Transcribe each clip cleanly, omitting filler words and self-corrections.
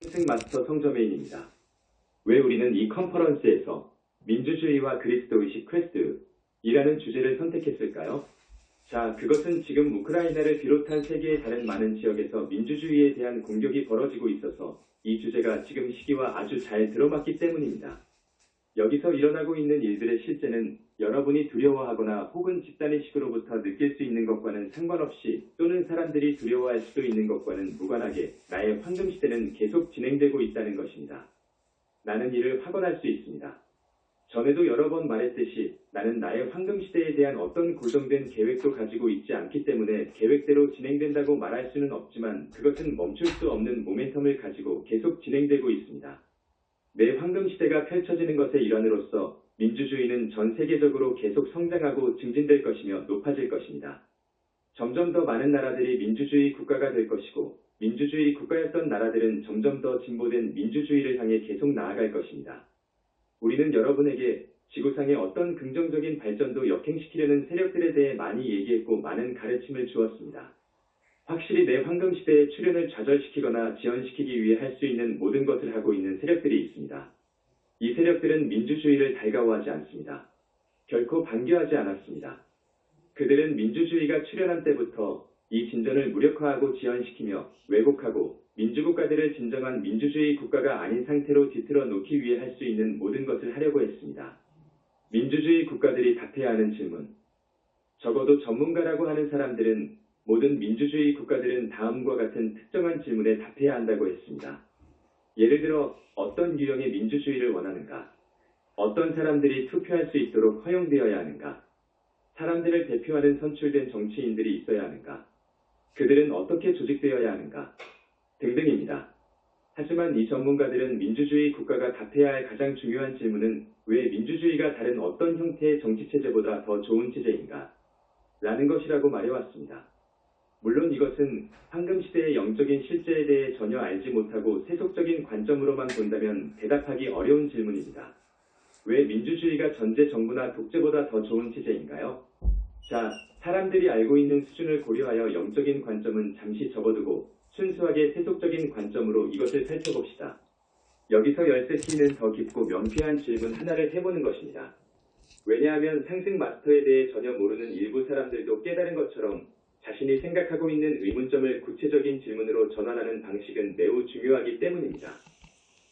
상승 마스터 성저메인입니다. 왜 우리는 이 컨퍼런스에서 민주주의와 그리스도의식 퀘스트이라는 주제를 선택했을까요? 자, 그것은 지금 우크라이나를 비롯한 세계의 다른 많은 지역에서 민주주의에 대한 공격이 벌어지고 있어서 이 주제가 지금 시기와 아주 잘 들어맞기 때문입니다. 여기서 일어나고 있는 일들의 실제는 여러분이 두려워하거나 혹은 집단의식으로부터 느낄 수 있는 것과는 상관없이 또는 사람들이 두려워할 수도 있는 것과는 무관하게 나의 황금시대는 계속 진행되고 있다는 것입니다. 나는 이를 확언할 수 있습니다. 전에도 여러 번 말했듯이 나는 나의 황금시대에 대한 어떤 고정된 계획도 가지고 있지 않기 때문에 계획대로 진행된다고 말할 수는 없지만 그것은 멈출 수 없는 모멘텀을 가지고 계속 진행되고 있습니다. 내 황금시대가 펼쳐지는 것의 일환으로서 민주주의는 전 세계적으로 계속 성장하고 증진될 것이며 높아질 것입니다. 점점 더 많은 나라들이 민주주의 국가가 될 것이고 민주주의 국가였던 나라들은 점점 더 진보된 민주주의를 향해 계속 나아갈 것입니다. 우리는 여러분에게 지구상의 어떤 긍정적인 발전도 역행시키려는 세력들에 대해 많이 얘기했고 많은 가르침을 주었습니다. 확실히 내 황금시대의 출현을 좌절시키거나 지연시키기 위해 할 수 있는 모든 것을 하고 있는 세력들이 있습니다. 이 세력들은 민주주의를 달가워하지 않습니다. 결코 반겨하지 않았습니다. 그들은 민주주의가 출현한 때부터 이 진전을 무력화하고 지연시키며 왜곡하고 민주국가들을 진정한 민주주의 국가가 아닌 상태로 뒤틀어 놓기 위해 할 수 있는 모든 것을 하려고 했습니다. 민주주의 국가들이 답해야 하는 질문. 적어도 전문가라고 하는 사람들은 모든 민주주의 국가들은 다음과 같은 특정한 질문에 답해야 한다고 했습니다. 예를 들어 어떤 유형의 민주주의를 원하는가? 어떤 사람들이 투표할 수 있도록 허용되어야 하는가? 사람들을 대표하는 선출된 정치인들이 있어야 하는가? 그들은 어떻게 조직되어야 하는가? 등등입니다. 하지만 이 전문가들은 민주주의 국가가 답해야 할 가장 중요한 질문은 왜 민주주의가 다른 어떤 형태의 정치체제보다 더 좋은 체제인가? 라는 것이라고 말해왔습니다. 물론 이것은 황금시대의 영적인 실제에 대해 전혀 알지 못하고 세속적인 관점으로만 본다면 대답하기 어려운 질문입니다. 왜 민주주의가 전제 정부나 독재보다 더 좋은 체제인가요? 자, 사람들이 알고 있는 수준을 고려하여 영적인 관점은 잠시 접어두고 순수하게 세속적인 관점으로 이것을 펼쳐봅시다. 여기서 열쇠키는 더 깊고 명쾌한 질문 하나를 해보는 것입니다. 왜냐하면 상승 마스터에 대해 전혀 모르는 일부 사람들도 깨달은 것처럼 자신이 생각하고 있는 의문점을 구체적인 질문으로 전환하는 방식은 매우 중요하기 때문입니다.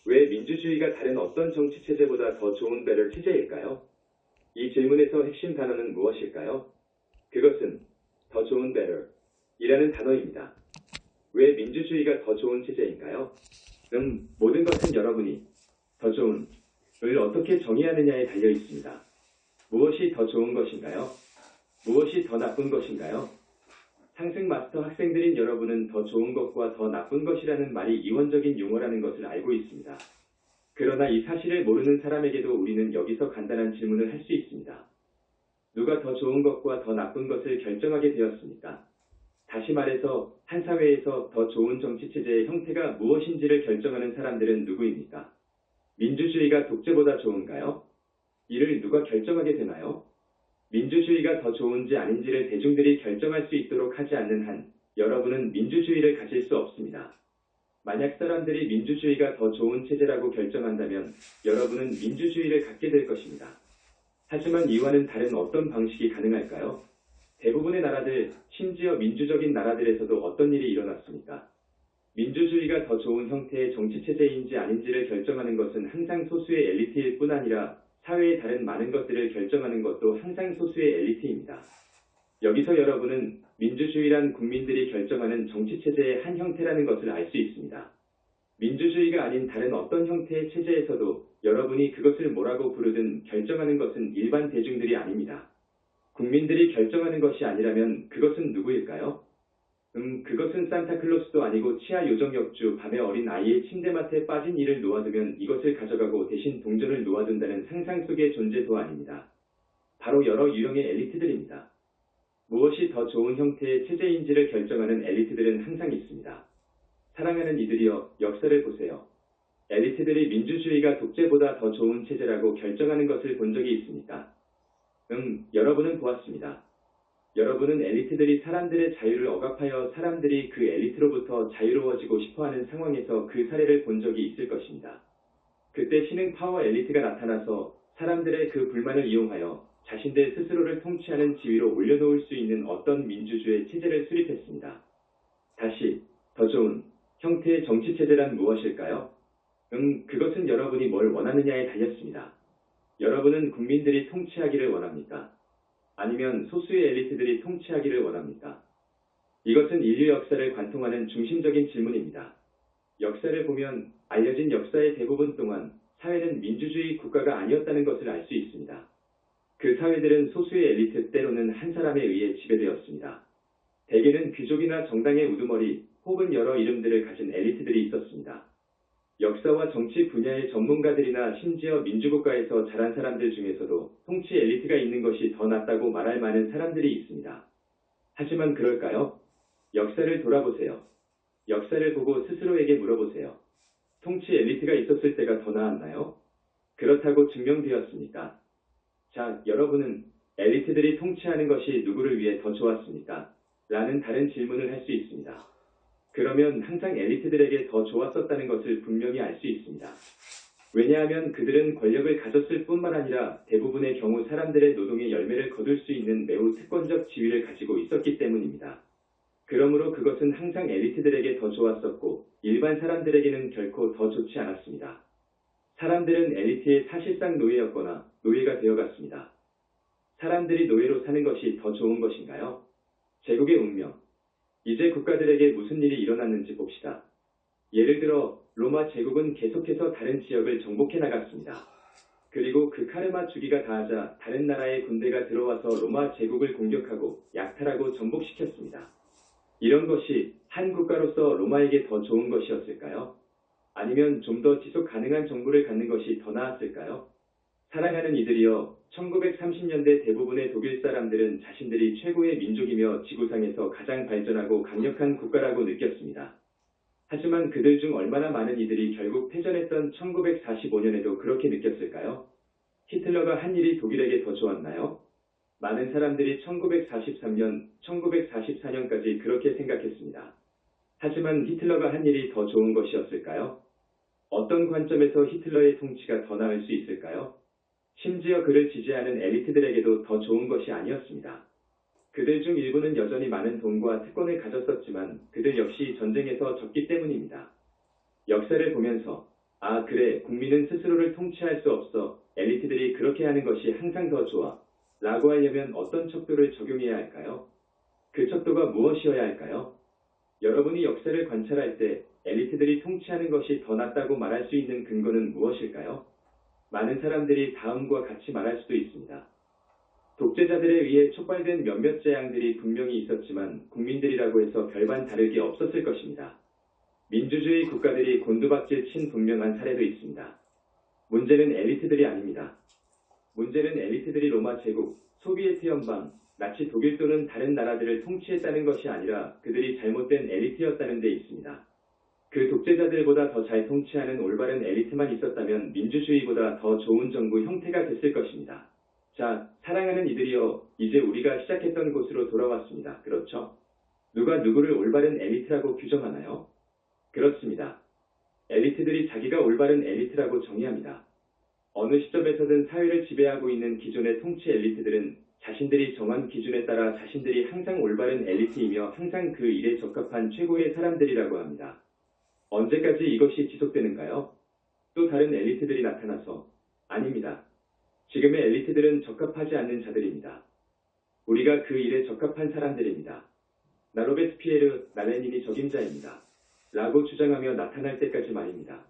왜 민주주의가 다른 어떤 정치체제보다 더 좋은 better 체제일까요? 이 질문에서 핵심 단어는 무엇일까요? 그것은 더 좋은 better 이라는 단어입니다. 왜 민주주의가 더 좋은 체제인가요? 모든 것은 여러분이 더 좋은 을 어떻게 정의하느냐에 달려 있습니다. 무엇이 더 좋은 것인가요? 무엇이 더 나쁜 것인가요? 상승 마스터 학생들인 여러분은 더 좋은 것과 더 나쁜 것이라는 말이 이원적인 용어라는 것을 알고 있습니다. 그러나 이 사실을 모르는 사람에게도 우리는 여기서 간단한 질문을 할 수 있습니다. 누가 더 좋은 것과 더 나쁜 것을 결정하게 되었습니까? 다시 말해서 한 사회에서 더 좋은 정치체제의 형태가 무엇인지를 결정하는 사람들은 누구입니까? 민주주의가 독재보다 좋은가요? 이를 누가 결정하게 되나요? 민주주의가 더 좋은지 아닌지를 대중들이 결정할 수 있도록 하지 않는 한 여러분은 민주주의를 가질 수 없습니다. 만약 사람들이 민주주의가 더 좋은 체제라고 결정한다면 여러분은 민주주의를 갖게 될 것입니다. 하지만 이와는 다른 어떤 방식이 가능할까요? 대부분의 나라들, 심지어 민주적인 나라들에서도 어떤 일이 일어났습니까? 민주주의가 더 좋은 형태의 정치체제인지 아닌지를 결정하는 것은 항상 소수의 엘리트일 뿐 아니라 사회의 다른 많은 것들을 결정하는 것도 항상 소수의 엘리트입니다. 여기서 여러분은 민주주의란 국민들이 결정하는 정치체제의 한 형태라는 것을 알 수 있습니다. 민주주의가 아닌 다른 어떤 형태의 체제에서도 여러분이 그것을 뭐라고 부르든 결정하는 것은 일반 대중들이 아닙니다. 국민들이 결정하는 것이 아니라면 그것은 누구일까요? 그것은 산타클로스도 아니고 치아 요정역주 밤에 어린 아이의 침대맡에 빠진 이를 놓아두면 이것을 가져가고 대신 동전을 놓아둔다는 상상 속의 존재도 아닙니다. 바로 여러 유형의 엘리트들입니다. 무엇이 더 좋은 형태의 체제인지를 결정하는 엘리트들은 항상 있습니다. 사랑하는 이들이여, 역사를 보세요. 엘리트들이 민주주의가 독재보다 더 좋은 체제라고 결정하는 것을 본 적이 있습니까? 여러분은 보았습니다. 여러분은 엘리트들이 사람들의 자유를 억압하여 사람들이 그 엘리트로부터 자유로워지고 싶어하는 상황에서 그 사례를 본 적이 있을 것입니다. 그때 신흥 파워 엘리트가 나타나서 사람들의 그 불만을 이용하여 자신들 스스로를 통치하는 지위로 올려놓을 수 있는 어떤 민주주의 체제를 수립했습니다. 다시, 더 좋은 형태의 정치체제란 무엇일까요? 그것은 여러분이 뭘 원하느냐에 달렸습니다. 여러분은 국민들이 통치하기를 원합니까? 아니면 소수의 엘리트들이 통치하기를 원합니까? 이것은 인류 역사를 관통하는 중심적인 질문입니다. 역사를 보면 알려진 역사의 대부분 동안 사회는 민주주의 국가가 아니었다는 것을 알 수 있습니다. 그 사회들은 소수의 엘리트 때로는 한 사람에 의해 지배되었습니다. 대개는 귀족이나 정당의 우두머리 혹은 여러 이름들을 가진 엘리트들이 있었습니다. 역사와 정치 분야의 전문가들이나 심지어 민주국가에서 자란 사람들 중에서도 통치 엘리트가 있는 것이 더 낫다고 말할 많은 사람들이 있습니다. 하지만 그럴까요? 역사를 돌아보세요. 역사를 보고 스스로에게 물어보세요. 통치 엘리트가 있었을 때가 더 나았나요? 그렇다고 증명되었습니까? 자, 여러분은 엘리트들이 통치하는 것이 누구를 위해 더 좋았습니까? 라는 다른 질문을 할 수 있습니다. 그러면 항상 엘리트들에게 더 좋았었다는 것을 분명히 알 수 있습니다. 왜냐하면 그들은 권력을 가졌을 뿐만 아니라 대부분의 경우 사람들의 노동의 열매를 거둘 수 있는 매우 특권적 지위를 가지고 있었기 때문입니다. 그러므로 그것은 항상 엘리트들에게 더 좋았었고 일반 사람들에게는 결코 더 좋지 않았습니다. 사람들은 엘리트의 사실상 노예였거나 노예가 되어갔습니다. 사람들이 노예로 사는 것이 더 좋은 것인가요? 제국의 운명. 이제 국가들에게 무슨 일이 일어났는지 봅시다. 예를 들어 로마 제국은 계속해서 다른 지역을 정복해 나갔습니다. 그리고 그 카르마 주기가 다하자 다른 나라의 군대가 들어와서 로마 제국을 공격하고 약탈하고 전복시켰습니다. 이런 것이 한 국가로서 로마에게 더 좋은 것이었을까요? 아니면 좀 더 지속 가능한 정부를 갖는 것이 더 나았을까요? 사랑하는 이들이여, 1930년대 대부분의 독일 사람들은 자신들이 최고의 민족이며 지구상에서 가장 발전하고 강력한 국가라고 느꼈습니다. 하지만 그들 중 얼마나 많은 이들이 결국 패전했던 1945년에도 그렇게 느꼈을까요? 히틀러가 한 일이 독일에게 더 좋았나요? 많은 사람들이 1943년, 1944년까지 그렇게 생각했습니다. 하지만 히틀러가 한 일이 더 좋은 것이었을까요? 어떤 관점에서 히틀러의 통치가 더 나을 수 있을까요? 심지어 그를 지지하는 엘리트들에게도 더 좋은 것이 아니었습니다. 그들 중 일부는 여전히 많은 돈과 특권을 가졌었지만 그들 역시 전쟁에서 졌기 때문입니다. 역사를 보면서 아 그래 국민은 스스로를 통치할 수 없어 엘리트들이 그렇게 하는 것이 항상 더 좋아 라고 하려면 어떤 척도를 적용해야 할까요? 그 척도가 무엇이어야 할까요? 여러분이 역사를 관찰할 때 엘리트들이 통치하는 것이 더 낫다고 말할 수 있는 근거는 무엇일까요? 많은 사람들이 다음과 같이 말할 수도 있습니다. 독재자들에 의해 촉발된 몇몇 재앙들이 분명히 있었지만 국민들이라고 해서 별반 다를 게 없었을 것입니다. 민주주의 국가들이 곤두박질 친 분명한 사례도 있습니다. 문제는 엘리트들이 아닙니다. 문제는 엘리트들이 로마 제국, 소비에트 연방, 나치 독일 또는 다른 나라들을 통치했다는 것이 아니라 그들이 잘못된 엘리트였다는 데 있습니다. 그 독재자들보다 더 잘 통치하는 올바른 엘리트만 있었다면 민주주의보다 더 좋은 정부 형태가 됐을 것입니다. 자, 사랑하는 이들이여, 이제 우리가 시작했던 곳으로 돌아왔습니다. 그렇죠? 누가 누구를 올바른 엘리트라고 규정하나요? 그렇습니다. 엘리트들이 자기가 올바른 엘리트라고 정의합니다. 어느 시점에서든 사회를 지배하고 있는 기존의 통치 엘리트들은 자신들이 정한 기준에 따라 자신들이 항상 올바른 엘리트이며 항상 그 일에 적합한 최고의 사람들이라고 합니다. 언제까지 이것이 지속되는가요? 또 다른 엘리트들이 나타나서 아닙니다. 지금의 엘리트들은 적합하지 않는 자들입니다. 우리가 그 일에 적합한 사람들입니다. 나 로베스피에르, 나 레닌이 적임자입니다. 라고 주장하며 나타날 때까지 말입니다.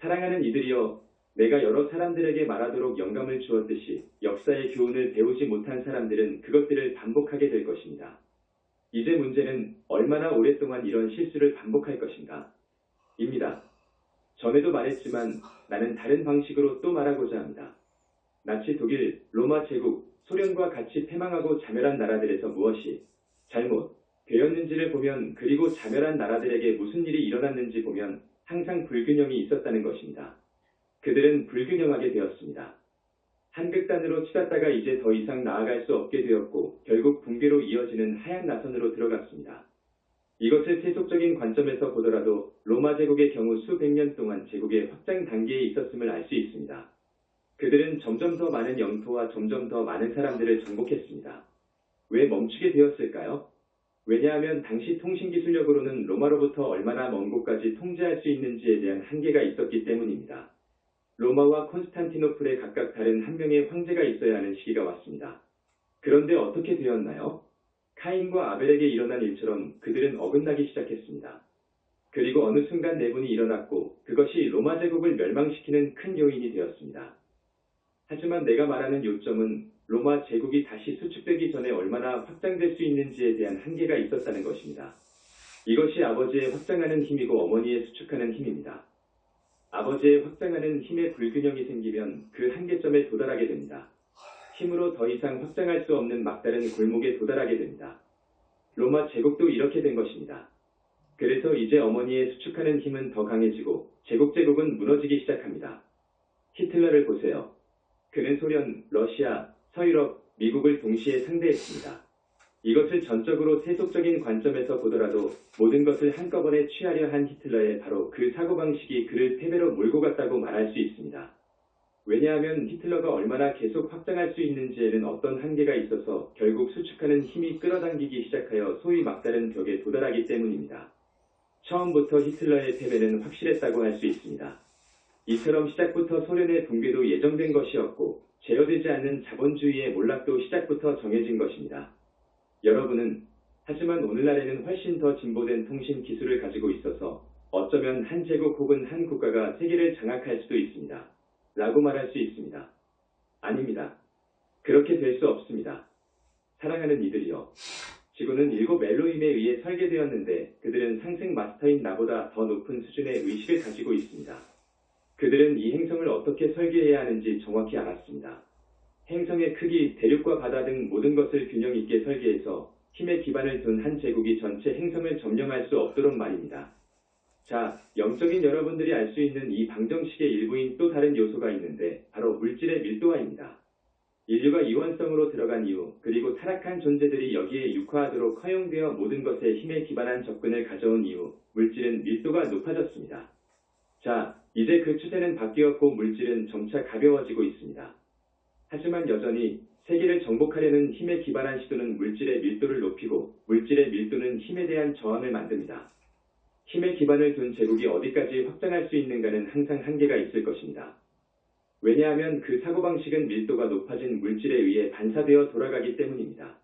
사랑하는 이들이여, 내가 여러 사람들에게 말하도록 영감을 주었듯이 역사의 교훈을 배우지 못한 사람들은 그것들을 반복하게 될 것입니다. 이제 문제는 얼마나 오랫동안 이런 실수를 반복할 것인가? 입니다. 전에도 말했지만 나는 다른 방식으로 또 말하고자 합니다. 나치 독일, 로마 제국, 소련과 같이 패망하고 자멸한 나라들에서 무엇이 잘못 되었는지를 보면 그리고 자멸한 나라들에게 무슨 일이 일어났는지 보면 항상 불균형이 있었다는 것입니다. 그들은 불균형하게 되었습니다. 한 극단으로 치닫다가 이제 더 이상 나아갈 수 없게 되었고 결국 붕괴로 이어지는 하얀 나선으로 들어갔습니다. 이것을 세속적인 관점에서 보더라도 로마 제국의 경우 수백 년 동안 제국의 확장 단계에 있었음을 알 수 있습니다. 그들은 점점 더 많은 영토와 점점 더 많은 사람들을 정복했습니다. 왜 멈추게 되었을까요? 왜냐하면 당시 통신기술력으로는 로마로부터 얼마나 먼 곳까지 통제할 수 있는지에 대한 한계가 있었기 때문입니다. 로마와 콘스탄티노플에 각각 다른 한 명의 황제가 있어야 하는 시기가 왔습니다. 그런데 어떻게 되었나요? 카인과 아벨에게 일어난 일처럼 그들은 어긋나기 시작했습니다. 그리고 어느 순간 내분이 일어났고 그것이 로마 제국을 멸망시키는 큰 요인이 되었습니다. 하지만 내가 말하는 요점은 로마 제국이 다시 수축되기 전에 얼마나 확장될 수 있는지에 대한 한계가 있었다는 것입니다. 이것이 아버지의 확장하는 힘이고 어머니의 수축하는 힘입니다. 아버지의 확장하는 힘의 불균형이 생기면 그 한계점에 도달하게 됩니다. 힘으로 더 이상 확장할 수 없는 막다른 골목에 도달하게 됩니다. 로마 제국도 이렇게 된 것입니다. 그래서 이제 어머니의 수축하는 힘은 더 강해지고 제국은 무너지기 시작합니다. 히틀러를 보세요. 그는 소련, 러시아, 서유럽, 미국을 동시에 상대했습니다. 이것을 전적으로 세속적인 관점에서 보더라도 모든 것을 한꺼번에 취하려 한 히틀러의 바로 그 사고방식이 그를 패배로 몰고 갔다고 말할 수 있습니다. 왜냐하면 히틀러가 얼마나 계속 확장할 수 있는지에는 어떤 한계가 있어서 결국 수축하는 힘이 끌어당기기 시작하여 소위 막다른 벽에 도달하기 때문입니다. 처음부터 히틀러의 패배는 확실했다고 할 수 있습니다. 이처럼 시작부터 소련의 붕괴도 예정된 것이었고 제어되지 않는 자본주의의 몰락도 시작부터 정해진 것입니다. 여러분은 하지만 오늘날에는 훨씬 더 진보된 통신 기술을 가지고 있어서 어쩌면 한 제국 혹은 한 국가가 세계를 장악할 수도 있습니다. 라고 말할 수 있습니다. 아닙니다. 그렇게 될 수 없습니다. 사랑하는 이들이여. 지구는 7 엘로힘에 의해 설계되었는데 그들은 상승 마스터인 나보다 더 높은 수준의 의식을 가지고 있습니다. 그들은 이 행성을 어떻게 설계해야 하는지 정확히 알았습니다. 행성의 크기, 대륙과 바다 등 모든 것을 균형 있게 설계해서 힘의 기반을 둔 한 제국이 전체 행성을 점령할 수 없도록 말입니다. 자, 영적인 여러분들이 알 수 있는 이 방정식의 일부인 또 다른 요소가 있는데 바로 물질의 밀도화입니다. 인류가 이원성으로 들어간 이후 그리고 타락한 존재들이 여기에 육화하도록 허용되어 모든 것에 힘에 기반한 접근을 가져온 이후 물질은 밀도가 높아졌습니다. 자, 이제 그 추세는 바뀌었고 물질은 점차 가벼워지고 있습니다. 하지만 여전히 세계를 정복하려는 힘에 기반한 시도는 물질의 밀도를 높이고 물질의 밀도는 힘에 대한 저항을 만듭니다. 힘에 기반을 둔 제국이 어디까지 확장할 수 있는가는 항상 한계가 있을 것입니다. 왜냐하면 그 사고방식은 밀도가 높아진 물질에 의해 반사되어 돌아가기 때문입니다.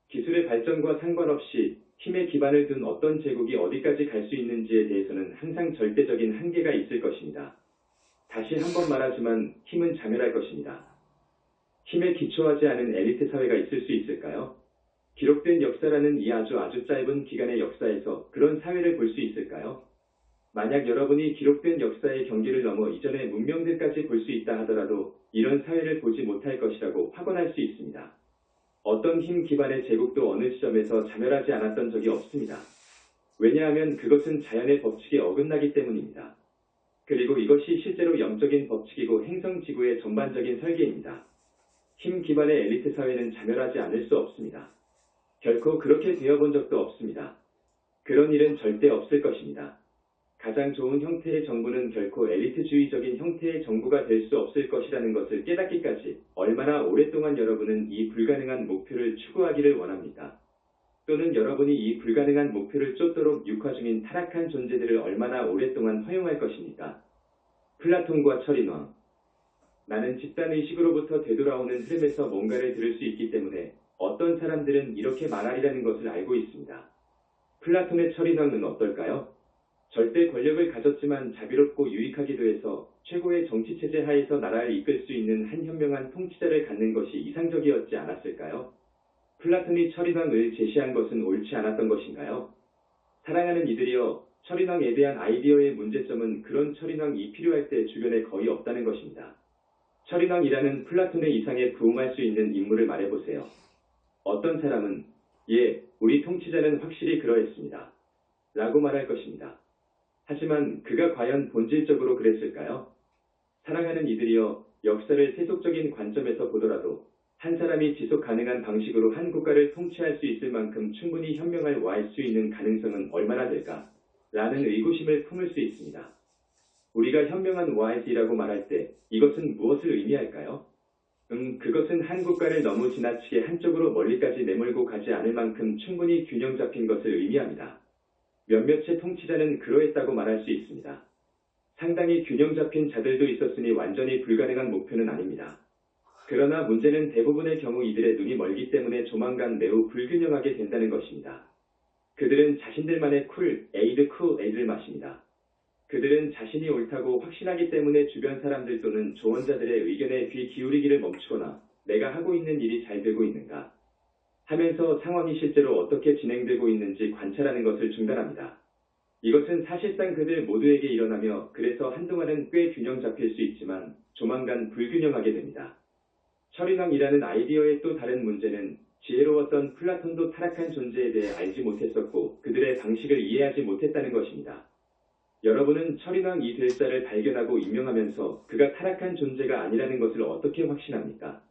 기술의 발전과 상관없이 힘에 기반을 둔 어떤 제국이 어디까지 갈 수 있는지에 대해서는 항상 절대적인 한계가 있을 것입니다. 다시 한번 말하지만 힘은 자멸할 것입니다. 힘에 기초하지 않은 엘리트 사회가 있을 수 있을까요? 기록된 역사라는 이 아주 짧은 기간의 역사에서 그런 사회를 볼 수 있을까요? 만약 여러분이 기록된 역사의 경계를 넘어 이전의 문명들까지 볼 수 있다 하더라도 이런 사회를 보지 못할 것이라고 확언할 수 있습니다. 어떤 힘 기반의 제국도 어느 지점에서 자멸하지 않았던 적이 없습니다. 왜냐하면 그것은 자연의 법칙에 어긋나기 때문입니다. 그리고 이것이 실제로 영적인 법칙이고 행성지구의 전반적인 설계입니다. 힘 기반의 엘리트 사회는 자멸하지 않을 수 없습니다. 결코 그렇게 되어본 적도 없습니다. 그런 일은 절대 없을 것입니다. 가장 좋은 형태의 정부는 결코 엘리트주의적인 형태의 정부가 될 수 없을 것이라는 것을 깨닫기까지 얼마나 오랫동안 여러분은 이 불가능한 목표를 추구하기를 원합니까? 또는 여러분이 이 불가능한 목표를 쫓도록 육화 중인 타락한 존재들을 얼마나 오랫동안 허용할 것입니까? 플라톤과 철인왕. 나는 집단의식으로부터 되돌아오는 흐름에서 뭔가를 들을 수 있기 때문에 어떤 사람들은 이렇게 말하리라는 것을 알고 있습니다. 플라톤의 철인왕은 어떨까요? 절대 권력을 가졌지만 자비롭고 유익하기도 해서 최고의 정치체제 하에서 나라를 이끌 수 있는 한 현명한 통치자를 갖는 것이 이상적이었지 않았을까요? 플라톤이 철인왕을 제시한 것은 옳지 않았던 것인가요? 사랑하는 이들이여, 철인왕에 대한 아이디어의 문제점은 그런 철인왕이 필요할 때 주변에 거의 없다는 것입니다. 철인왕이라는 플라톤의 이상에 부응할 수 있는 인물을 말해보세요. 어떤 사람은 예, 우리 통치자는 확실히 그러했습니다. 라고 말할 것입니다. 하지만 그가 과연 본질적으로 그랬을까요? 사랑하는 이들이여, 역사를 세속적인 관점에서 보더라도 한 사람이 지속 가능한 방식으로 한 국가를 통치할 수 있을 만큼 충분히 현명할 와일 수 있는 가능성은 얼마나 될까? 라는 의구심을 품을 수 있습니다. 우리가 현명한 와이즈라고 말할 때 이것은 무엇을 의미할까요? 그것은 한 국가를 너무 지나치게 한쪽으로 멀리까지 내몰고 가지 않을 만큼 충분히 균형 잡힌 것을 의미합니다. 몇몇의 통치자는 그러했다고 말할 수 있습니다. 상당히 균형 잡힌 자들도 있었으니 완전히 불가능한 목표는 아닙니다. 그러나 문제는 대부분의 경우 이들의 눈이 멀기 때문에 조만간 매우 불균형하게 된다는 것입니다. 그들은 자신들만의 쿨에이드를 마십니다. 그들은 자신이 옳다고 확신하기 때문에 주변 사람들 또는 조언자들의 의견에 귀 기울이기를 멈추거나 내가 하고 있는 일이 잘 되고 있는가 하면서 상황이 실제로 어떻게 진행되고 있는지 관찰하는 것을 중단합니다. 이것은 사실상 그들 모두에게 일어나며 그래서 한동안은 꽤 균형 잡힐 수 있지만 조만간 불균형하게 됩니다. 철인왕이라는 아이디어의 또 다른 문제는 지혜로웠던 플라톤도 타락한 존재에 대해 알지 못했었고 그들의 방식을 이해하지 못했다는 것입니다. 여러분은 철인왕 이 될 자를 발견하고 임명하면서 그가 타락한 존재가 아니라는 것을 어떻게 확신합니까?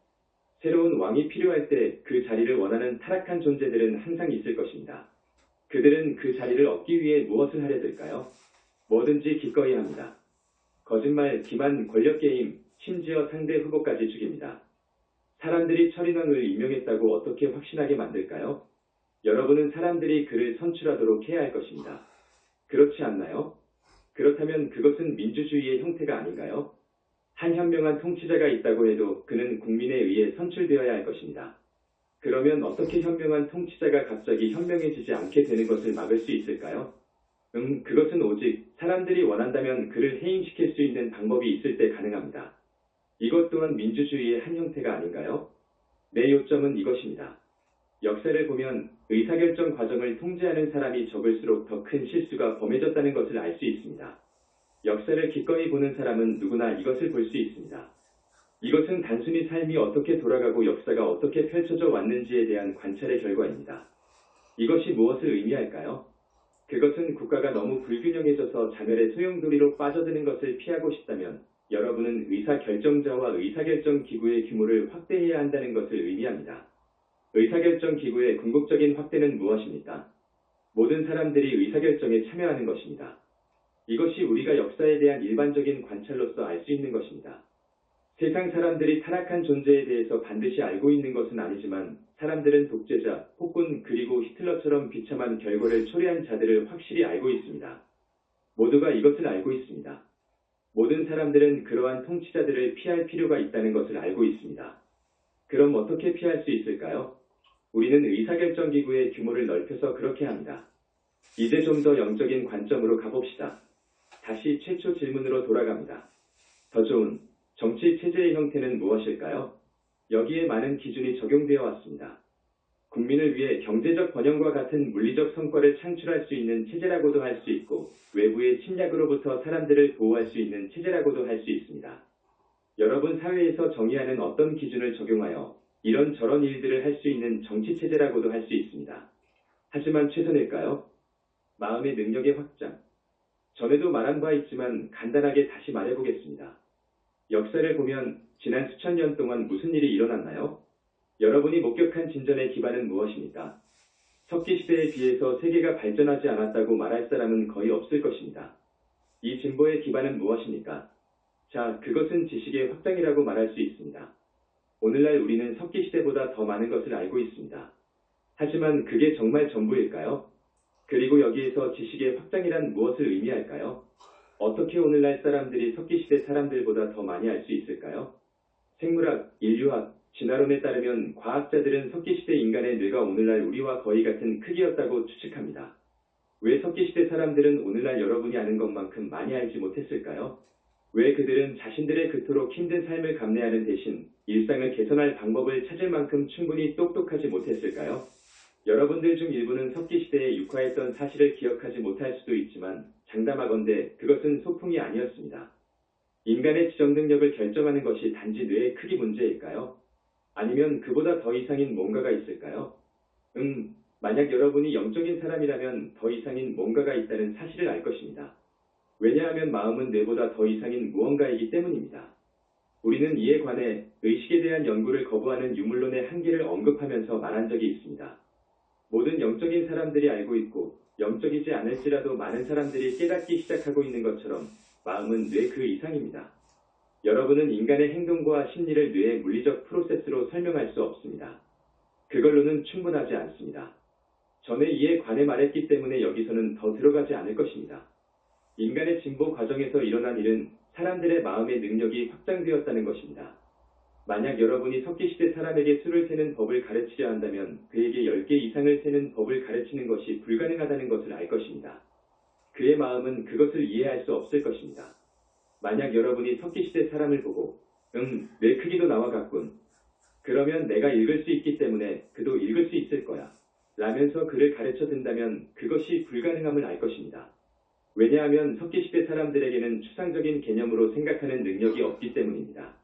새로운 왕이 필요할 때 그 자리를 원하는 타락한 존재들은 항상 있을 것입니다. 그들은 그 자리를 얻기 위해 무엇을 하려 들까요? 뭐든지 기꺼이 합니다. 거짓말, 기만, 권력게임, 심지어 상대 후보까지 죽입니다. 사람들이 철인왕을 임명했다고 어떻게 확신하게 만들까요? 여러분은 사람들이 그를 선출하도록 해야 할 것입니다. 그렇지 않나요? 그렇다면 그것은 민주주의의 형태가 아닌가요? 한 현명한 통치자가 있다고 해도 그는 국민에 의해 선출되어야 할 것입니다. 그러면 어떻게 현명한 통치자가 갑자기 현명해지지 않게 되는 것을 막을 수 있을까요? 그것은 오직 사람들이 원한다면 그를 해임시킬 수 있는 방법이 있을 때 가능합니다. 이것 또한 민주주의의 한 형태가 아닌가요? 내 요점은 이것입니다. 역사를 보면 의사결정 과정을 통제하는 사람이 적을수록 더 큰 실수가 범해졌다는 것을 알 수 있습니다. 역사를 기꺼이 보는 사람은 누구나 이것을 볼 수 있습니다. 이것은 단순히 삶이 어떻게 돌아가고 역사가 어떻게 펼쳐져 왔는지에 대한 관찰의 결과입니다. 이것이 무엇을 의미할까요? 그것은 국가가 너무 불균형해져서 자멸의 소용돌이로 빠져드는 것을 피하고 싶다면 여러분은 의사결정자와 의사결정 기구의 규모를 확대해야 한다는 것을 의미합니다. 의사결정 기구의 궁극적인 확대는 무엇입니까? 모든 사람들이 의사결정에 참여하는 것입니다. 이것이 우리가 역사에 대한 일반적인 관찰로서 알 수 있는 것입니다. 세상 사람들이 타락한 존재에 대해서 반드시 알고 있는 것은 아니지만 사람들은 독재자, 폭군 그리고 히틀러처럼 비참한 결과를 초래한 자들을 확실히 알고 있습니다. 모두가 이것을 알고 있습니다. 모든 사람들은 그러한 통치자들을 피할 필요가 있다는 것을 알고 있습니다. 그럼 어떻게 피할 수 있을까요? 우리는 의사결정기구의 규모를 넓혀서 그렇게 합니다. 이제 좀 더 영적인 관점으로 가봅시다. 다시 최초 질문으로 돌아갑니다. 더 좋은 정치 체제의 형태는 무엇일까요? 여기에 많은 기준이 적용되어 왔습니다. 국민을 위해 경제적 번영과 같은 물리적 성과를 창출할 수 있는 체제라고도 할 수 있고 외부의 침략으로부터 사람들을 보호할 수 있는 체제라고도 할 수 있습니다. 여러분 사회에서 정의하는 어떤 기준을 적용하여 이런저런 일들을 할 수 있는 정치체제라고도 할 수 있습니다. 하지만 최선일까요? 마음의 능력의 확장. 전에도 말한 바 있지만 간단하게 다시 말해보겠습니다. 역사를 보면 지난 수천 년 동안 무슨 일이 일어났나요? 여러분이 목격한 진전의 기반은 무엇입니까? 석기시대에 비해서 세계가 발전하지 않았다고 말할 사람은 거의 없을 것입니다. 이 진보의 기반은 무엇입니까? 자, 그것은 지식의 확장이라고 말할 수 있습니다. 오늘날 우리는 석기시대보다 더 많은 것을 알고 있습니다. 하지만 그게 정말 전부일까요? 그리고 여기에서 지식의 확장이란 무엇을 의미할까요? 어떻게 오늘날 사람들이 석기시대 사람들보다 더 많이 알 수 있을까요? 생물학, 인류학, 진화론에 따르면 과학자들은 석기시대 인간의 뇌가 오늘날 우리와 거의 같은 크기였다고 추측합니다. 왜 석기시대 사람들은 오늘날 여러분이 아는 것만큼 많이 알지 못했을까요? 왜 그들은 자신들의 그토록 힘든 삶을 감내하는 대신 일상을 개선할 방법을 찾을 만큼 충분히 똑똑하지 못했을까요? 여러분들 중 일부는 석기시대에 육화했던 사실을 기억하지 못할 수도 있지만 장담하건대 그것은 소풍이 아니었습니다. 인간의 지적 능력을 결정하는 것이 단지 뇌의 크기 문제일까요? 아니면 그보다 더 이상인 뭔가가 있을까요? 만약 여러분이 영적인 사람이라면 더 이상인 뭔가가 있다는 사실을 알 것입니다. 왜냐하면 마음은 뇌보다 더 이상인 무언가이기 때문입니다. 우리는 이에 관해 의식에 대한 연구를 거부하는 유물론의 한계를 언급하면서 말한 적이 있습니다. 모든 영적인 사람들이 알고 있고 영적이지 않을지라도 많은 사람들이 깨닫기 시작하고 있는 것처럼 마음은 뇌 그 이상입니다. 여러분은 인간의 행동과 심리를 뇌의 물리적 프로세스로 설명할 수 없습니다. 그걸로는 충분하지 않습니다. 전에 이에 관해 말했기 때문에 여기서는 더 들어가지 않을 것입니다. 인간의 진보 과정에서 일어난 일은 사람들의 마음의 능력이 확장되었다는 것입니다. 만약 여러분이 석기시대 사람에게 수를 세는 법을 가르치려 한다면 그에게 10개 이상을 세는 법을 가르치는 것이 불가능하다는 것을 알 것입니다. 그의 마음은 그것을 이해할 수 없을 것입니다. 만약 여러분이 석기시대 사람을 보고 뇌 크기도 나와 같군. 그러면 내가 읽을 수 있기 때문에 그도 읽을 수 있을 거야. 라면서 그를 가르쳐 든다면 그것이 불가능함을 알 것입니다. 왜냐하면 석기시대 사람들에게는 추상적인 개념으로 생각하는 능력이 없기 때문입니다.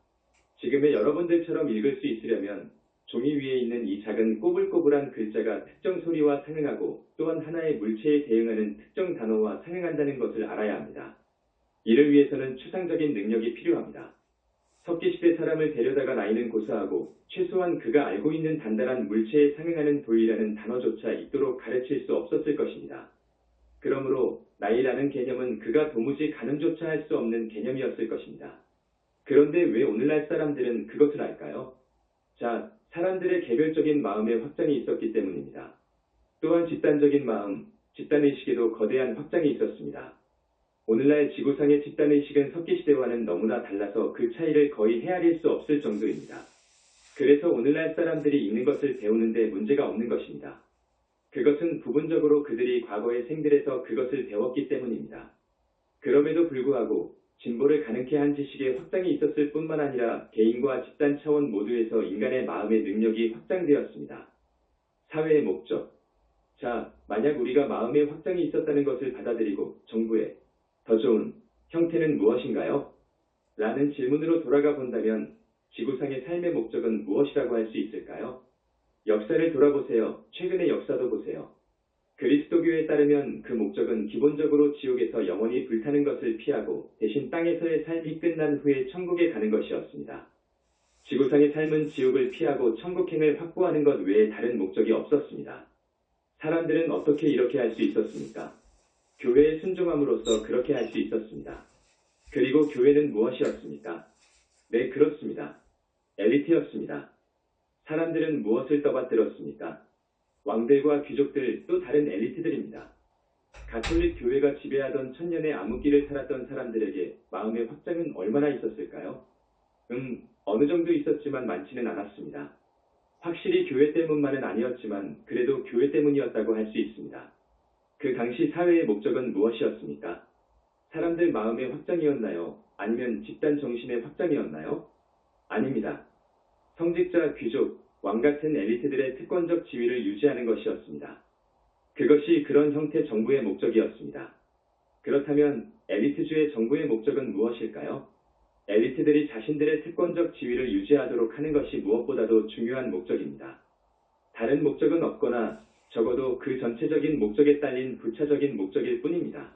지금의 여러분들처럼 읽을 수 있으려면 종이 위에 있는 이 작은 꼬불꼬불한 글자가 특정 소리와 상응하고 또한 하나의 물체에 대응하는 특정 단어와 상응한다는 것을 알아야 합니다. 이를 위해서는 추상적인 능력이 필요합니다. 석기시대 사람을 데려다가 나이는 고사하고 최소한 그가 알고 있는 단단한 물체에 상응하는 돌이라는 단어조차 있도록 가르칠 수 없었을 것입니다. 그러므로 나이라는 개념은 그가 도무지 가늠조차 할 수 없는 개념이었을 것입니다. 그런데 왜 오늘날 사람들은 그것을 알까요? 자, 사람들의 개별적인 마음의 확장이 있었기 때문입니다. 또한 집단적인 마음, 집단의식에도 거대한 확장이 있었습니다. 오늘날 지구상의 집단의식은 석기시대와는 너무나 달라서 그 차이를 거의 헤아릴 수 없을 정도입니다. 그래서 오늘날 사람들이 읽는 것을 배우는데 문제가 없는 것입니다. 그것은 부분적으로 그들이 과거의 생들에서 그것을 배웠기 때문입니다. 그럼에도 불구하고 진보를 가능케 한 지식의 확장이 있었을 뿐만 아니라 개인과 집단 차원 모두에서 인간의 마음의 능력이 확장되었습니다. 사회의 목적. 자, 만약 우리가 마음의 확장이 있었다는 것을 받아들이고 정부의 더 좋은 형태는 무엇인가요? 라는 질문으로 돌아가 본다면 지구상의 삶의 목적은 무엇이라고 할 수 있을까요? 역사를 돌아보세요. 최근의 역사도 보세요. 그리스도교에 따르면 그 목적은 기본적으로 지옥에서 영원히 불타는 것을 피하고 대신 땅에서의 삶이 끝난 후에 천국에 가는 것이었습니다. 지구상의 삶은 지옥을 피하고 천국행을 확보하는 것 외에 다른 목적이 없었습니다. 사람들은 어떻게 이렇게 할 수 있었습니까? 교회에 순종함으로써 그렇게 할 수 있었습니다. 그리고 교회는 무엇이었습니까? 네, 그렇습니다. 엘리트였습니다. 사람들은 무엇을 떠받들었습니까? 왕들과 귀족들, 또 다른 엘리트들입니다. 가톨릭 교회가 지배하던 천년의 암흑기를 살았던 사람들에게 마음의 확장은 얼마나 있었을까요? 어느 정도 있었지만 많지는 않았습니다. 확실히 교회 때문만은 아니었지만 그래도 교회 때문이었다고 할 수 있습니다. 그 당시 사회의 목적은 무엇이었습니까? 사람들 마음의 확장이었나요? 아니면 집단 정신의 확장이었나요? 아닙니다. 성직자, 귀족, 왕 같은 엘리트들의 특권적 지위를 유지하는 것이었습니다. 그것이 그런 형태 정부의 목적이었습니다. 그렇다면 엘리트주의 정부의 목적은 무엇일까요? 엘리트들이 자신들의 특권적 지위를 유지하도록 하는 것이 무엇보다도 중요한 목적입니다. 다른 목적은 없거나 적어도 그 전체적인 목적에 딸린 부차적인 목적일 뿐입니다.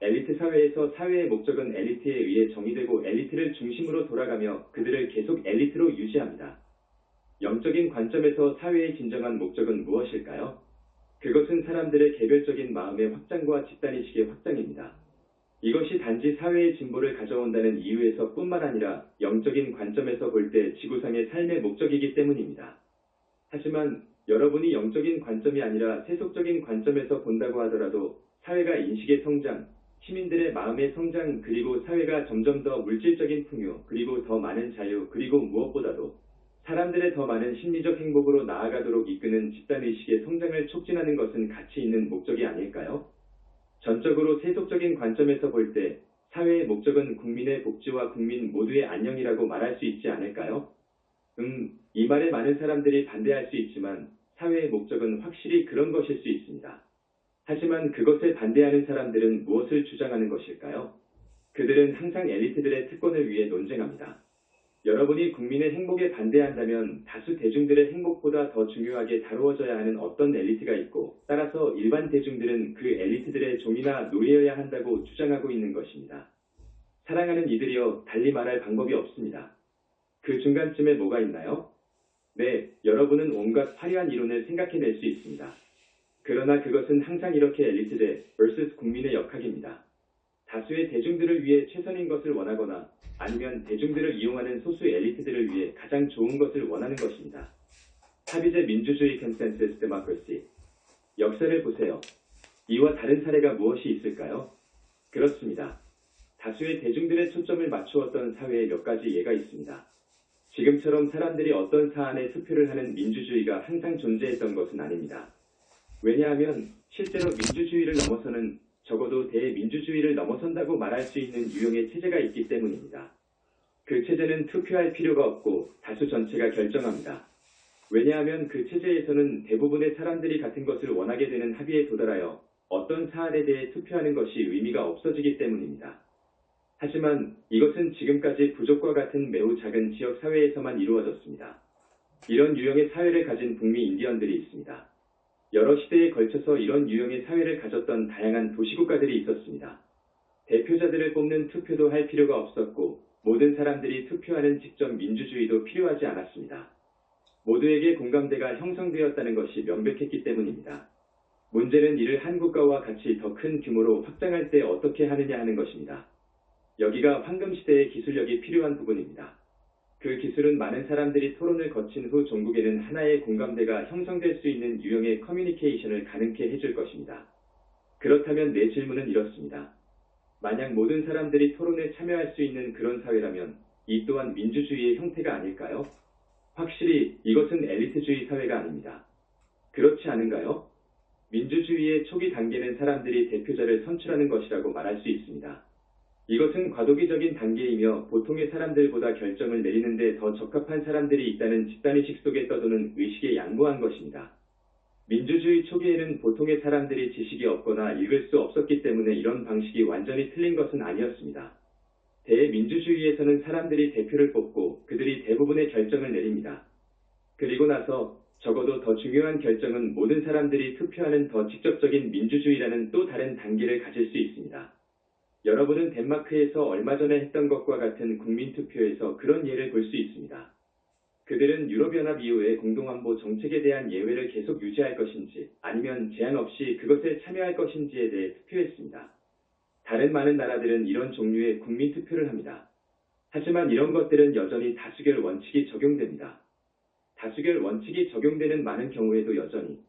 엘리트 사회에서 사회의 목적은 엘리트에 의해 정의되고 엘리트를 중심으로 돌아가며 그들을 계속 엘리트로 유지합니다. 영적인 관점에서 사회의 진정한 목적은 무엇일까요? 그것은 사람들의 개별적인 마음의 확장과 집단의식의 확장입니다. 이것이 단지 사회의 진보를 가져온다는 이유에서 뿐만 아니라 영적인 관점에서 볼 때 지구상의 삶의 목적이기 때문입니다. 하지만 여러분이 영적인 관점이 아니라 세속적인 관점에서 본다고 하더라도 사회가 인식의 성장, 시민들의 마음의 성장, 그리고 사회가 점점 더 물질적인 풍요, 그리고 더 많은 자유, 그리고 무엇보다도 사람들의 더 많은 심리적 행복으로 나아가도록 이끄는 집단의식의 성장을 촉진하는 것은 가치 있는 목적이 아닐까요? 전적으로 세속적인 관점에서 볼 때 사회의 목적은 국민의 복지와 국민 모두의 안녕이라고 말할 수 있지 않을까요? 이 말에 많은 사람들이 반대할 수 있지만 사회의 목적은 확실히 그런 것일 수 있습니다. 하지만 그것에 반대하는 사람들은 무엇을 주장하는 것일까요? 그들은 항상 엘리트들의 특권을 위해 논쟁합니다. 여러분이 국민의 행복에 반대한다면 다수 대중들의 행복보다 더 중요하게 다루어져야 하는 어떤 엘리트가 있고, 따라서 일반 대중들은 그 엘리트들의 종이나 노예여야 한다고 주장하고 있는 것입니다. 사랑하는 이들이여, 달리 말할 방법이 없습니다. 그 중간쯤에 뭐가 있나요? 네, 여러분은 온갖 화려한 이론을 생각해낼 수 있습니다. 그러나 그것은 항상 이렇게 엘리트대 vs 국민의 역학입니다. 다수의 대중들을 위해 최선인 것을 원하거나 아니면 대중들을 이용하는 소수 엘리트들을 위해 가장 좋은 것을 원하는 것입니다. 합의제 민주주의 컨센서스 데모크라시. 역사를 보세요. 이와 다른 사례가 무엇이 있을까요? 그렇습니다. 다수의 대중들의 초점을 맞추었던 사회에 몇 가지 예가 있습니다. 지금처럼 사람들이 어떤 사안에 투표를 하는 민주주의가 항상 존재했던 것은 아닙니다. 왜냐하면 실제로 민주주의를 넘어서는, 적어도 대민주주의를 넘어선다고 말할 수 있는 유형의 체제가 있기 때문입니다. 그 체제는 투표할 필요가 없고 다수 전체가 결정합니다. 왜냐하면 그 체제에서는 대부분의 사람들이 같은 것을 원하게 되는 합의에 도달하여 어떤 사안에 대해 투표하는 것이 의미가 없어지기 때문입니다. 하지만 이것은 지금까지 부족과 같은 매우 작은 지역 사회에서만 이루어졌습니다. 이런 유형의 사회를 가진 북미 인디언들이 있습니다. 여러 시대에 걸쳐서 이런 유형의 사회를 가졌던 다양한 도시국가들이 있었습니다. 대표자들을 뽑는 투표도 할 필요가 없었고, 모든 사람들이 투표하는 직접 민주주의도 필요하지 않았습니다. 모두에게 공감대가 형성되었다는 것이 명백했기 때문입니다. 문제는 이를 한 국가와 같이 더 큰 규모로 확장할 때 어떻게 하느냐 하는 것입니다. 여기가 황금시대의 기술력이 필요한 부분입니다. 그 기술은 많은 사람들이 토론을 거친 후 종국에는 하나의 공감대가 형성될 수 있는 유형의 커뮤니케이션을 가능케 해줄 것입니다. 그렇다면 내 질문은 이렇습니다. 만약 모든 사람들이 토론에 참여할 수 있는 그런 사회라면 이 또한 민주주의의 형태가 아닐까요? 확실히 이것은 엘리트주의 사회가 아닙니다. 그렇지 않은가요? 민주주의의 초기 단계는 사람들이 대표자를 선출하는 것이라고 말할 수 있습니다. 이것은 과도기적인 단계이며 보통의 사람들보다 결정을 내리는 데 더 적합한 사람들이 있다는 집단의식 속에 떠도는 의식에 양보한 것입니다. 민주주의 초기에는 보통의 사람들이 지식이 없거나 읽을 수 없었기 때문에 이런 방식이 완전히 틀린 것은 아니었습니다. 대민주주의에서는 사람들이 대표를 뽑고 그들이 대부분의 결정을 내립니다. 그리고 나서 적어도 더 중요한 결정은 모든 사람들이 투표하는 더 직접적인 민주주의라는 또 다른 단계를 가질 수 있습니다. 여러분은 덴마크에서 얼마 전에 했던 것과 같은 국민투표에서 그런 예를 볼 수 있습니다. 그들은 유럽연합 이후의 공동안보 정책에 대한 예외를 계속 유지할 것인지 아니면 제한 없이 그것에 참여할 것인지에 대해 투표했습니다. 다른 많은 나라들은 이런 종류의 국민투표를 합니다. 하지만 이런 것들은 여전히 다수결 원칙이 적용됩니다. 다수결 원칙이 적용되는 많은 경우에도 여전히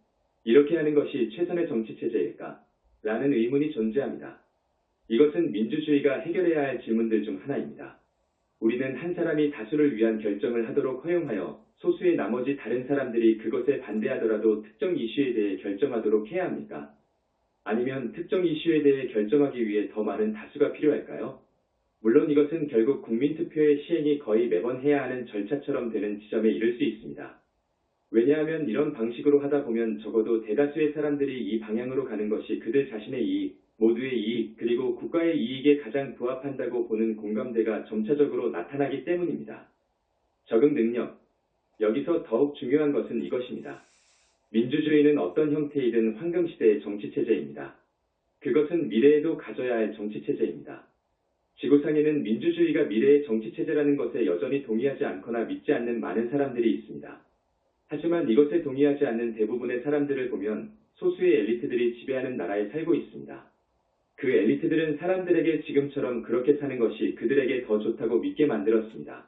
이렇게 하는 것이 최선의 정치체제일까? 라는 의문이 존재합니다. 이것은 민주주의가 해결해야 할 질문들 중 하나입니다. 우리는 한 사람이 다수를 위한 결정을 하도록 허용하여 소수의 나머지 다른 사람들이 그것에 반대하더라도 특정 이슈에 대해 결정하도록 해야 합니까? 아니면 특정 이슈에 대해 결정하기 위해 더 많은 다수가 필요할까요? 물론 이것은 결국 국민투표의 시행이 거의 매번 해야 하는 절차처럼 되는 지점에 이를 수 있습니다. 왜냐하면 이런 방식으로 하다 보면 적어도 대다수의 사람들이 이 방향으로 가는 것이 그들 자신의 이익, 모두의 이익, 그리고 국가의 이익에 가장 부합한다고 보는 공감대가 점차적으로 나타나기 때문입니다. 적응 능력. 여기서 더욱 중요한 것은 이것입니다. 민주주의는 어떤 형태이든 황금시대의 정치체제입니다. 그것은 미래에도 가져야 할 정치체제입니다. 지구상에는 민주주의가 미래의 정치체제라는 것에 여전히 동의하지 않거나 믿지 않는 많은 사람들이 있습니다. 하지만 이것에 동의하지 않는 대부분의 사람들을 보면 소수의 엘리트들이 지배하는 나라에 살고 있습니다. 그 엘리트들은 사람들에게 지금처럼 그렇게 사는 것이 그들에게 더 좋다고 믿게 만들었습니다.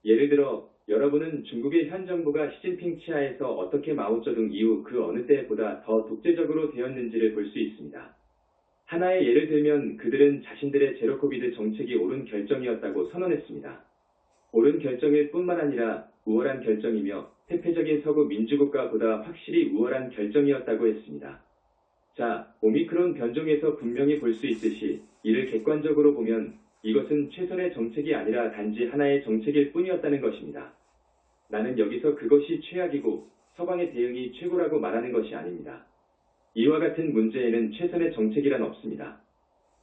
예를 들어 여러분은 중국의 현 정부가 시진핑 치하에서 어떻게 마오쩌둥 이후 그 어느 때보다 더 독재적으로 되었는지를 볼 수 있습니다. 하나의 예를 들면 그들은 자신들의 제로 코비드 정책이 옳은 결정이었다고 선언했습니다. 옳은 결정일 뿐만 아니라 우월한 결정이며 태폐적인 서구 민주국가보다 확실히 우월한 결정이었다고 했습니다. 자, 오미크론 변종에서 분명히 볼 수 있듯이 이를 객관적으로 보면 이것은 최선의 정책이 아니라 단지 하나의 정책일 뿐이었다는 것입니다. 나는 여기서 그것이 최악이고 서방의 대응이 최고라고 말하는 것이 아닙니다. 이와 같은 문제에는 최선의 정책이란 없습니다.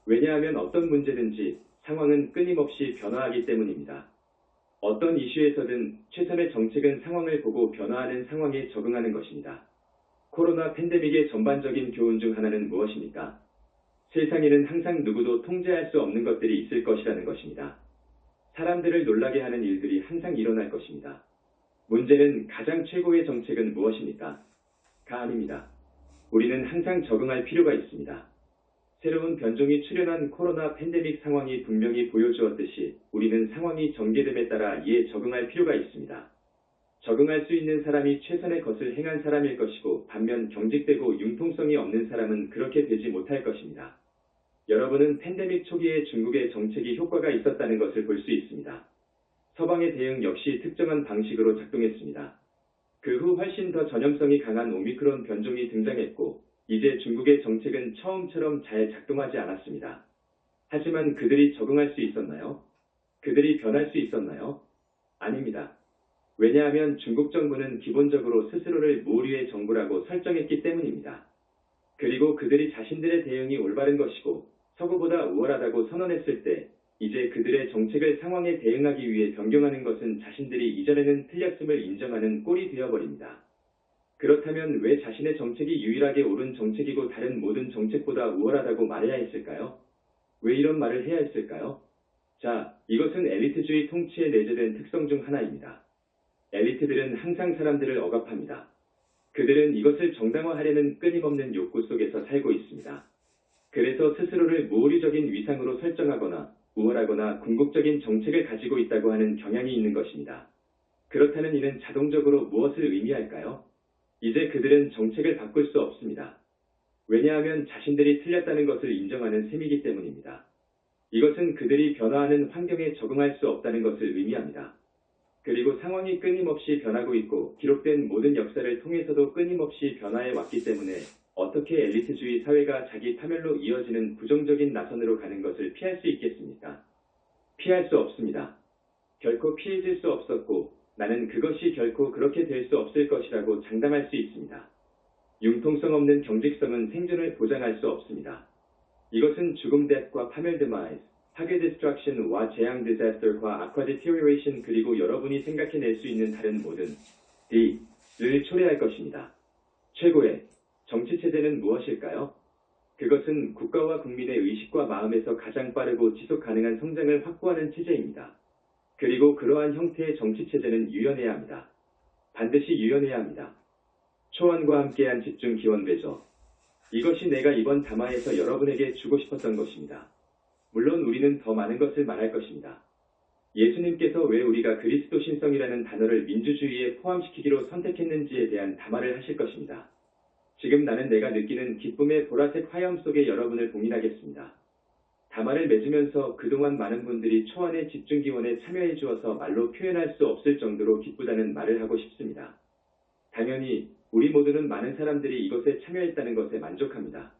왜냐하면 어떤 문제든지 상황은 끊임없이 변화하기 때문입니다. 어떤 이슈에서든 최선의 정책은 상황을 보고 변화하는 상황에 적응하는 것입니다. 코로나 팬데믹의 전반적인 교훈 중 하나는 무엇입니까? 세상에는 항상 누구도 통제할 수 없는 것들이 있을 것이라는 것입니다. 사람들을 놀라게 하는 일들이 항상 일어날 것입니다. 문제는 가장 최고의 정책은 무엇입니까? 가 아닙니다. 우리는 항상 적응할 필요가 있습니다. 새로운 변종이 출현한 코로나 팬데믹 상황이 분명히 보여주었듯이 우리는 상황이 전개됨에 따라 이에 적응할 필요가 있습니다. 적응할 수 있는 사람이 최선의 것을 행한 사람일 것이고 반면 경직되고 융통성이 없는 사람은 그렇게 되지 못할 것입니다. 여러분은 팬데믹 초기에 중국의 정책이 효과가 있었다는 것을 볼 수 있습니다. 서방의 대응 역시 특정한 방식으로 작동했습니다. 그 후 훨씬 더 전염성이 강한 오미크론 변종이 등장했고 이제 중국의 정책은 처음처럼 잘 작동하지 않았습니다. 하지만 그들이 적응할 수 있었나요? 그들이 변할 수 있었나요? 아닙니다. 왜냐하면 중국 정부는 기본적으로 스스로를 무오류의 정부라고 설정했기 때문입니다. 그리고 그들이 자신들의 대응이 올바른 것이고 서구보다 우월하다고 선언했을 때 이제 그들의 정책을 상황에 대응하기 위해 변경하는 것은 자신들이 이전에는 틀렸음을 인정하는 꼴이 되어버립니다. 그렇다면 왜 자신의 정책이 유일하게 옳은 정책이고 다른 모든 정책보다 우월하다고 말해야 했을까요? 왜 이런 말을 해야 했을까요? 자, 이것은 엘리트주의 통치에 내재된 특성 중 하나입니다. 엘리트들은 항상 사람들을 억압합니다. 그들은 이것을 정당화하려는 끊임없는 욕구 속에서 살고 있습니다. 그래서 스스로를 무오류적인 위상으로 설정하거나 우월하거나 궁극적인 정책을 가지고 있다고 하는 경향이 있는 것입니다. 그렇다는 이는 자동적으로 무엇을 의미할까요? 이제 그들은 정책을 바꿀 수 없습니다. 왜냐하면 자신들이 틀렸다는 것을 인정하는 셈이기 때문입니다. 이것은 그들이 변화하는 환경에 적응할 수 없다는 것을 의미합니다. 그리고 상황이 끊임없이 변하고 있고 기록된 모든 역사를 통해서도 끊임없이 변화해 왔기 때문에 어떻게 엘리트주의 사회가 자기 파멸로 이어지는 부정적인 나선으로 가는 것을 피할 수 있겠습니까? 피할 수 없습니다. 결코 피해질 수 없었고 나는 그것이 결코 그렇게 될 수 없을 것이라고 장담할 수 있습니다. 융통성 없는 경직성은 생존을 보장할 수 없습니다. 이것은 죽음 death과 파멸 demise, 파괴 destruction과 재앙 disaster과 악화 deterioration 그리고 여러분이 생각해낼 수 있는 다른 모든 D를 초래할 것입니다. 최고의 정치체제는 무엇일까요? 그것은 국가와 국민의 의식과 마음에서 가장 빠르고 지속 가능한 성장을 확보하는 체제입니다. 그리고 그러한 형태의 정치체제는 유연해야 합니다. 반드시 유연해야 합니다. 초원과 함께한 집중 기원 배조. 이것이 내가 이번 담화에서 여러분에게 주고 싶었던 것입니다. 물론 우리는 더 많은 것을 말할 것입니다. 예수님께서 왜 우리가 그리스도 신성이라는 단어를 민주주의에 포함시키기로 선택했는지에 대한 담화를 하실 것입니다. 지금 나는 내가 느끼는 기쁨의 보라색 화염 속에 여러분을 봉인하겠습니다. 담화를 맺으면서 그동안 많은 분들이 초안의 집중기원에 참여해 주어서 말로 표현할 수 없을 정도로 기쁘다는 말을 하고 싶습니다. 당연히 우리 모두는 많은 사람들이 이것에 참여했다는 것에 만족합니다.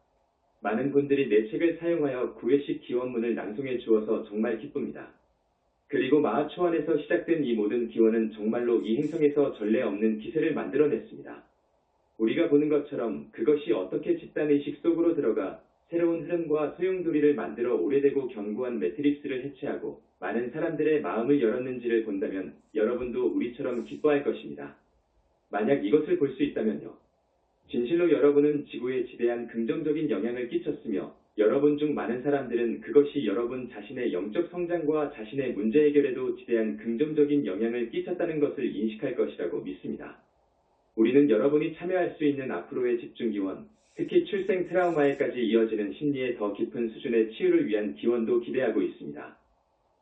많은 분들이 내 책을 사용하여 구회식 기원문을 낭송해 주어서 정말 기쁩니다. 그리고 마하 초안에서 시작된 이 모든 기원은 정말로 이 행성에서 전례 없는 기세를 만들어냈습니다. 우리가 보는 것처럼 그것이 어떻게 집단의식 속으로 들어가 새로운 흐름과 소용돌이를 만들어 오래되고 견고한 매트릭스를 해체하고 많은 사람들의 마음을 열었는지를 본다면 여러분도 우리처럼 기뻐할 것입니다. 만약 이것을 볼 수 있다면요. 진실로 여러분은 지구에 지대한 긍정적인 영향을 끼쳤으며 여러분 중 많은 사람들은 그것이 여러분 자신의 영적 성장과 자신의 문제 해결에도 지대한 긍정적인 영향을 끼쳤다는 것을 인식할 것이라고 믿습니다. 우리는 여러분이 참여할 수 있는 앞으로의 집중기원, 특히 출생 트라우마에까지 이어지는 심리의 더 깊은 수준의 치유를 위한 기원도 기대하고 있습니다.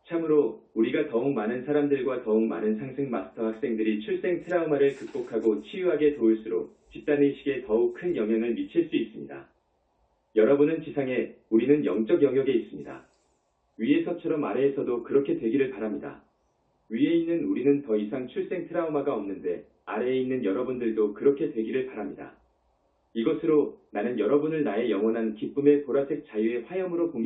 참으로 우리가 더욱 많은 사람들과 더욱 많은 상승 마스터 학생들이 출생 트라우마를 극복하고 치유하게 도울수록 집단의식에 더욱 큰 영향을 미칠 수 있습니다. 여러분은 지상에, 우리는 영적 영역에 있습니다. 위에서처럼 아래에서도 그렇게 되기를 바랍니다. 위에 있는 우리는 더 이상 출생 트라우마가 없는데 아래에 있는 여러분들도 그렇게 되기를 바랍니다. 이것으로 나는 여러분을 나의 영원한 기쁨의 보라색 자유의 화염으로 봉인합니다.